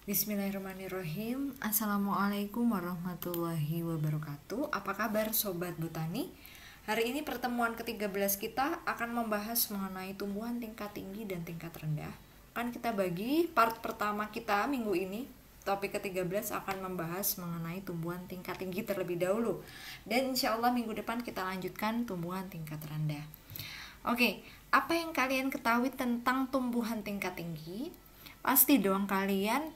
Bismillahirrahmanirrahim. Assalamualaikum warahmatullahi wabarakatuh. Apa kabar Sobat Botani? Hari ini pertemuan ke-13 kita akan membahas mengenai tumbuhan tingkat tinggi dan tingkat rendah. Kan kita bagi part pertama kita minggu ini. Topik ke-13 akan membahas mengenai tumbuhan tingkat tinggi terlebih dahulu. Dan insya Allah minggu depan kita lanjutkan tumbuhan tingkat rendah. Oke, apa yang kalian ketahui tentang tumbuhan tingkat tinggi? Pasti dong kalian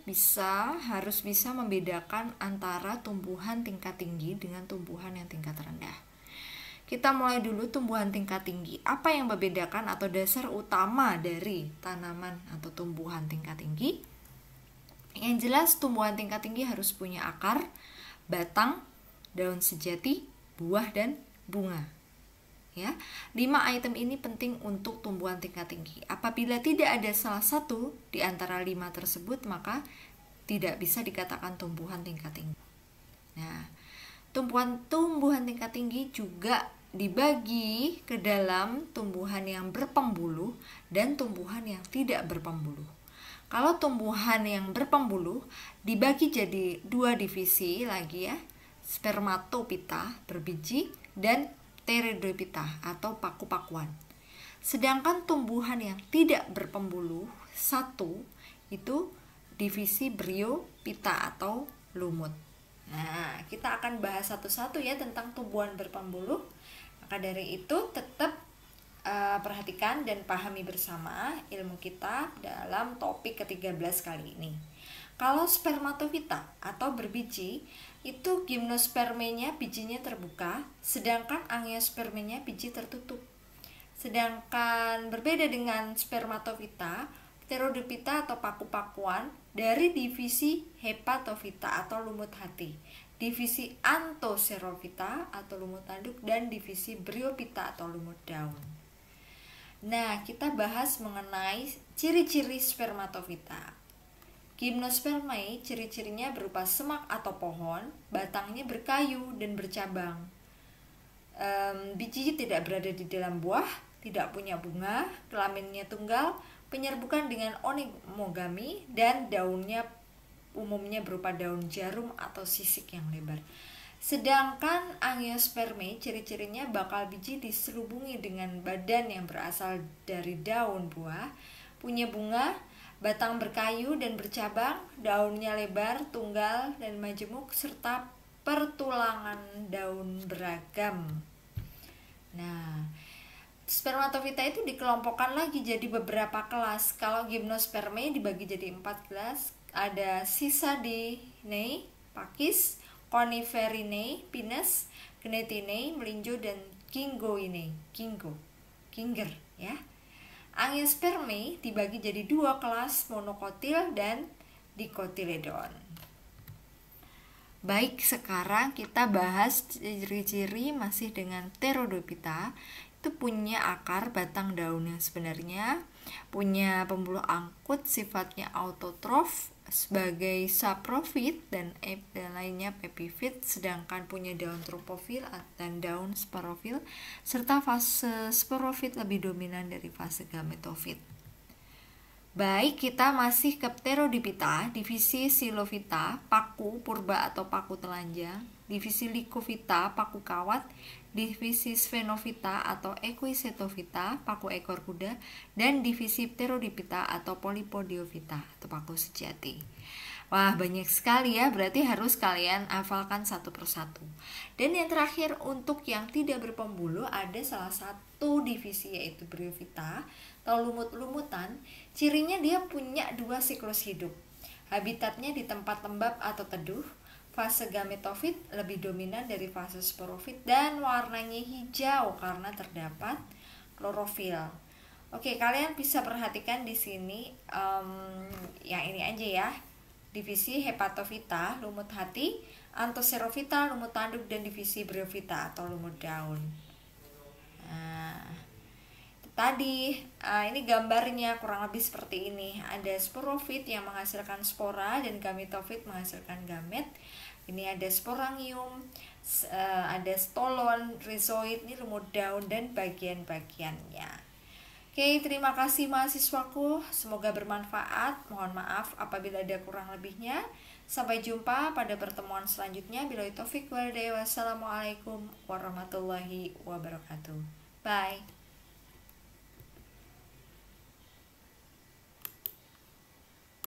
harus bisa membedakan antara tumbuhan tingkat tinggi dengan tumbuhan yang tingkat rendah. Kita mulai dulu tumbuhan tingkat tinggi. Apa yang membedakan atau dasar utama dari tanaman atau tumbuhan tingkat tinggi? Yang jelas tumbuhan tingkat tinggi harus punya akar, batang, daun sejati, buah, dan bunga. Ya, 5 item ini penting untuk tumbuhan tingkat tinggi. Apabila tidak ada salah satu di antara 5 tersebut, maka tidak bisa dikatakan tumbuhan tingkat tinggi. Nah, tumbuhan tingkat tinggi juga dibagi ke dalam tumbuhan yang berpembuluh dan tumbuhan yang tidak berpembuluh. Kalau tumbuhan yang berpembuluh dibagi jadi 2 divisi lagi ya, spermatopita berbiji dan pteridopita atau paku-pakuan. Sedangkan tumbuhan yang tidak berpembuluh satu itu divisi bryopita atau lumut. Nah, kita akan bahas satu-satu ya tentang tumbuhan berpembuluh. Maka dari itu tetap perhatikan dan pahami bersama ilmu kita dalam topik ke-13 kali ini. Kalau spermatofita atau berbiji, itu gimnospermenya bijinya terbuka, sedangkan angiospermenya biji tertutup. Sedangkan berbeda dengan spermatofita, pteridopita atau paku-pakuan dari divisi hepatofita atau lumut hati, divisi anthoxerophyta atau lumut tanduk, dan divisi bryopita atau lumut daun. Nah, kita bahas mengenai ciri-ciri spermatofita. Gimnospermae ciri-cirinya berupa semak atau pohon, batangnya berkayu dan bercabang. Biji tidak berada di dalam buah, tidak punya bunga, kelaminnya tunggal, penyerbukan dengan oligogami, dan daunnya umumnya berupa daun jarum atau sisik yang lebar. Sedangkan angiospermae ciri-cirinya bakal biji diselubungi dengan badan yang berasal dari daun buah, punya bunga, batang berkayu dan bercabang, daunnya lebar, tunggal, dan majemuk, serta pertulangan daun beragam. Nah, spermatofita itu dikelompokkan lagi jadi beberapa kelas. Kalau gimnospermae dibagi jadi 4 kelas. Ada Cisadinae, Pakis, Coniferinae, Pinus, Gnetinae, Melinjo, dan Ginkgoinae, Ginger ya. Angiospermae dibagi jadi 2 kelas, monokotil dan dikotiledon. Baik, sekarang kita bahas ciri-ciri masih dengan pteridopita. Itu punya akar, batang, daun yang sebenarnya, punya pembuluh angkut, sifatnya autotrof sebagai saprofit dan lainnya epifit, sedangkan punya daun tropofil dan daun sporofil, serta fase sporofit lebih dominan dari fase gametofit. Baik, kita masih ke pteridopita, divisi xylophyta, paku purba atau paku telanjang, divisi lycophyta, paku kawat, divisi sphenophyta atau equisetophyta, paku ekor kuda, dan divisi pteridopita atau polypodiophyta atau paku sejati. Wah, banyak sekali ya, berarti harus kalian hafalkan satu persatu. Dan yang terakhir, untuk yang tidak berpembuluh ada salah satu divisi yaitu bryophyta atau lumut-lumutan. Cirinya dia punya 2 siklus hidup. Habitatnya di tempat lembab atau teduh. Fase gametofit lebih dominan dari fase sporofit dan warnanya hijau karena terdapat klorofil. Oke, kalian bisa perhatikan di sini yang ini aja ya. Divisi hepatofita, lumut hati, anthoxerophyta, lumut tanduk, dan divisi bryophyta atau lumut daun. Nah, tadi ini gambarnya kurang lebih seperti ini. Ada sporofit yang menghasilkan spora dan gametofit menghasilkan gamet. Ini ada sporangium, ada stolon, rhizoid, ini lumut daun dan bagian-bagiannya. Oke, terima kasih mahasiswaku. Semoga bermanfaat. Mohon maaf apabila ada kurang lebihnya. Sampai jumpa pada pertemuan selanjutnya. Billahi taufik wal hidayah. Wassalamualaikum warahmatullahi wabarakatuh. Bye.